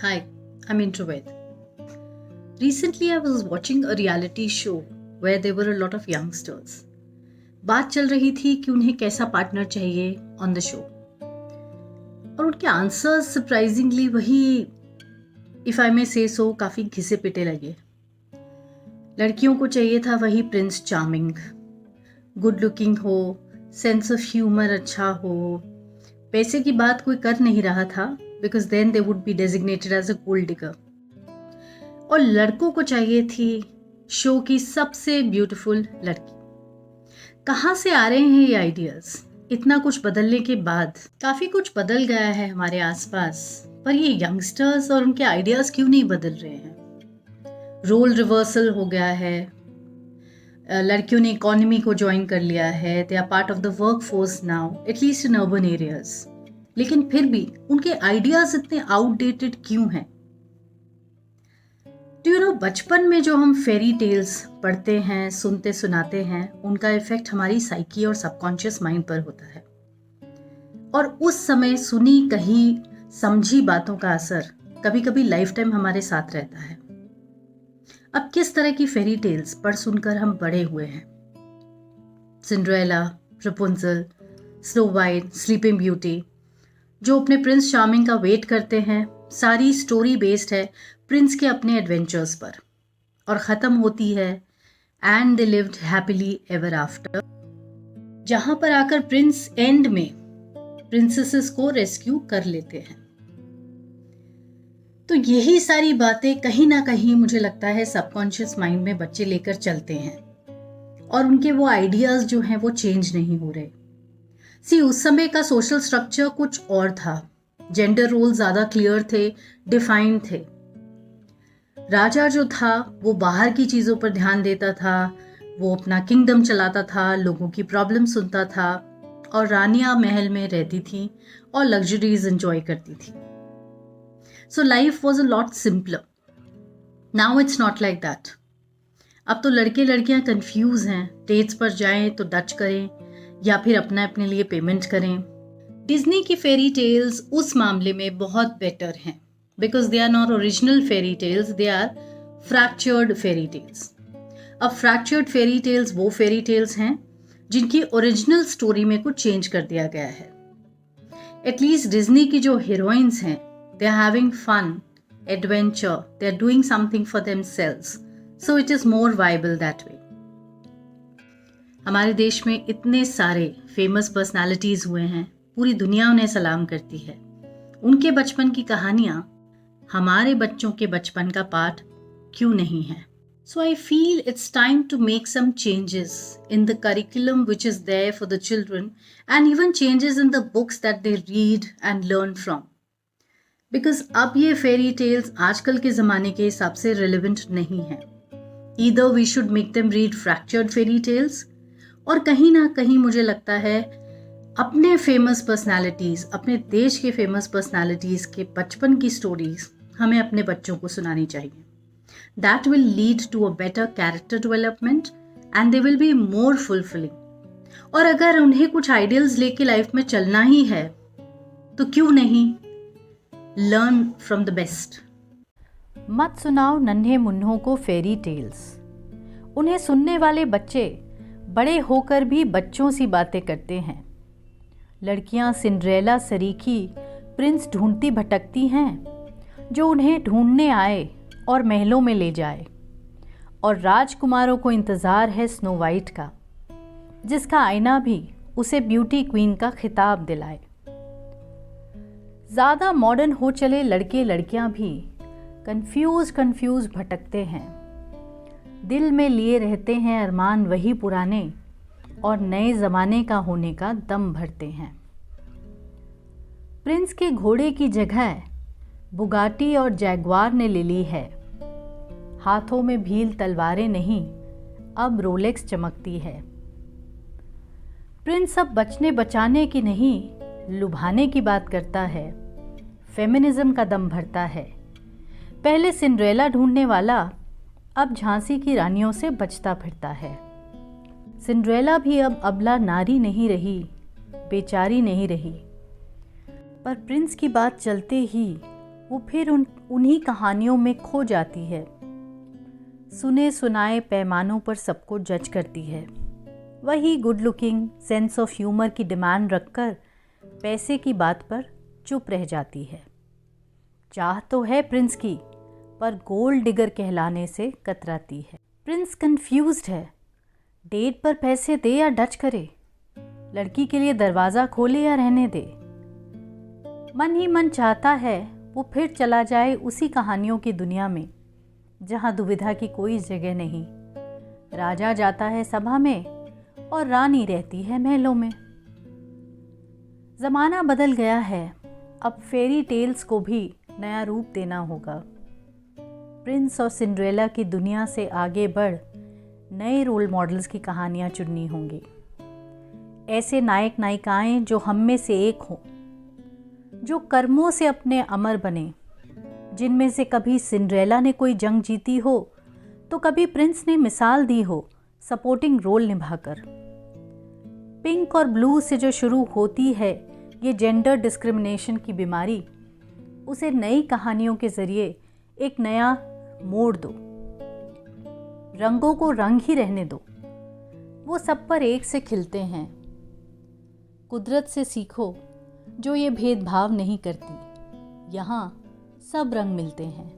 Hi, I'm Introvert. Recently, I was watching a reality show where there were a lot of youngsters. बात चल रही थी कि उन्हें कैसा पार्टनर चाहिए ऑन द शो, और उनके आंसर्स सरप्राइजिंगली वही, इफ आई मे से सो, काफी घिसे पिटे लगे. लड़कियों को चाहिए था वही प्रिंस चार्मिंग, गुड लुकिंग हो, सेंस ऑफ ह्यूमर अच्छा हो. पैसे की बात कोई कर नहीं रहा था because then they would be designated as a gold digger. और लड़कों को चाहिए थी शो की सबसे ब्यूटीफुल लड़की. कहाँ से आ रहे हैं ये आइडियाज? इतना कुछ बदलने के बाद काफी कुछ बदल गया है हमारे आसपास, पर ये यंगस्टर्स और उनके आइडियाज क्यों नहीं बदल रहे हैं? रोल रिवर्सल हो गया है, लड़कियों ने इकोनॉमी को ज्वाइन कर लिया है, they are part of the work force now, at least in urban areas. लेकिन फिर भी उनके आइडियाज इतने आउटडेटेड क्यों हैं? बचपन में जो हम फेरी टेल्स पढ़ते हैं, सुनते सुनाते हैं, उनका इफेक्ट हमारी साइकी और सबकॉन्शियस माइंड पर होता है. और उस समय सुनी कही समझी बातों का असर कभी कभी लाइफ टाइम हमारे साथ रहता है. अब किस तरह की फेरी टेल्स पढ़ सुनकर हम बड़े हुए हैं? Cinderella, Rapunzel, snow white, sleeping beauty, जो अपने प्रिंस चार्मिंग का वेट करते हैं, सारी स्टोरी बेस्ड है प्रिंस के अपने एडवेंचर्स पर, और ख़त्म होती है and they lived happily ever after, जहां पर आकर प्रिंस एंड में प्रिंसेसेस को रेस्क्यू कर लेते हैं. तो यही सारी बातें कहीं ना कहीं मुझे लगता है सबकॉन्शियस माइंड में बच्चे लेकर चलते हैं, और उनके वो आइडियाज जो हैं वो चेंज नहीं हो रहे. उस समय का सोशल स्ट्रक्चर कुछ और था. जेंडर रोल ज्यादा क्लियर थे, डिफाइंड थे. राजा जो था वो बाहर की चीजों पर ध्यान देता था, वो अपना किंगडम चलाता था, लोगों की प्रॉब्लम सुनता था, और रानियां महल में रहती थी और लग्जरीज एंजॉय करती थी. So life was a lot simpler. Now it's not like that. अब तो लड़के लड़कियां कंफ्यूज हैं, डेट्स पर जाएं तो डच करें या फिर अपने लिए पेमेंट करें. डिज्नी की फेरी टेल्स उस मामले में बहुत बेटर हैं because they are not original fairy tales, they are fractured fairy tales. अब फ्रैक्चर्ड फेरी टेल्स वो फेरी टेल्स हैं जिनकी ओरिजिनल स्टोरी में कुछ चेंज कर दिया गया है. एटलीस्ट डिज्नी की जो हीरोइंस हैं, they are having fun, adventure, they are doing something for themselves, so it is more viable that way. हमारे देश में इतने सारे फेमस पर्सनालिटीज हुए हैं, पूरी दुनिया उन्हें सलाम करती है. उनके बचपन की कहानियां हमारे बच्चों के बचपन का पार्ट क्यों नहीं है? So I feel it's time to make some changes in the curriculum which is there for the children, and even changes in the books that they read and learn from. Because अब ये fairy tales आजकल के जमाने के हिसाब से relevant नहीं है. Either we should make them read fractured fairy tales, और कहीं ना कहीं मुझे लगता है अपने फेमस पर्सनालिटीज, अपने देश के फेमस पर्सनालिटीज के बचपन की स्टोरीज हमें अपने बच्चों को सुनानी चाहिए. That will lead to a better character development and they will be more fulfilling. और अगर उन्हें कुछ आइडियल्स लेके लाइफ में चलना ही है तो क्यों नहीं लर्न फ्रॉम द बेस्ट. मत सुनाओ नन्हे मुन्नों को फेरी टेल्स. उन्हें सुनने वाले बच्चे बड़े होकर भी बच्चों सी बातें करते हैं. लड़कियां सिंड्रेला सरीखी प्रिंस ढूंढती भटकती हैं जो उन्हें ढूंढने आए और महलों में ले जाए, और राजकुमारों को इंतज़ार है स्नो वाइट का, जिसका आईना भी उसे ब्यूटी क्वीन का खिताब दिलाए. ज़्यादा मॉडर्न हो चले लड़के लड़कियां भी कंफ्यूज भटकते हैं. दिल में लिए रहते हैं अरमान वही पुराने, और नए ज़माने का होने का दम भरते हैं. प्रिंस के घोड़े की जगह बुगाटी और जैगवार ने ले ली है. हाथों में भील तलवारें नहीं, अब रोलेक्स चमकती है. प्रिंस अब बचने बचाने की नहीं, लुभाने की बात करता है. फेमिनिज्म का दम भरता है. पहले सिंड्रेला ढूंढने वाला अब झांसी की रानियों से बचता फिरता है. सिंड्रेला भी अब अबला नारी नहीं रही, बेचारी नहीं रही, पर प्रिंस की बात चलते ही वो फिर उन्हीं कहानियों में खो जाती है। सुने सुनाए पैमानों पर सबको जज करती है। वही good looking, sense of humour की डिमांड रखकर पैसे की बात पर चुप रह जाती है। चाह तो है प्रिंस की, पर गोल्ड डिगर कहलाने से कतराती है। प्रिंस कंफ्यूज्ड है, डेट पर पैसे दे या डच करे, लड़की के लिए दरवाज़ा खोले या रहने दे। मन ही मन चाहता है वो फिर चला जाए उसी कहानियों की दुनिया में जहाँ दुविधा की कोई जगह नहीं। राजा जाता है सभा में और रानी रहती है महलों में। ज़माना बदल गया है, अब फेरी टेल्स को भी नया रूप देना होगा। प्रिंस और सिंड्रेला की दुनिया से आगे बढ़ नए रोल मॉडल्स की कहानियाँ चुननी होंगी। ऐसे नायक नायिकाएं जो हम में से एक हों, जो कर्मों से अपने अमर बने, जिनमें से कभी सिंड्रेला ने कोई जंग जीती हो तो कभी प्रिंस ने मिसाल दी हो सपोर्टिंग रोल निभाकर। पिंक और ब्लू से जो शुरू होती है ये जेंडर डिस्क्रिमिनेशन की बीमारी, उसे नई कहानियों के जरिए एक नया मोड़ दो। रंगों को रंग ही रहने दो, वो सब पर एक से खिलते हैं। कुदरत से सीखो जो ये भेदभाव नहीं करती, यहाँ सब रंग मिलते हैं।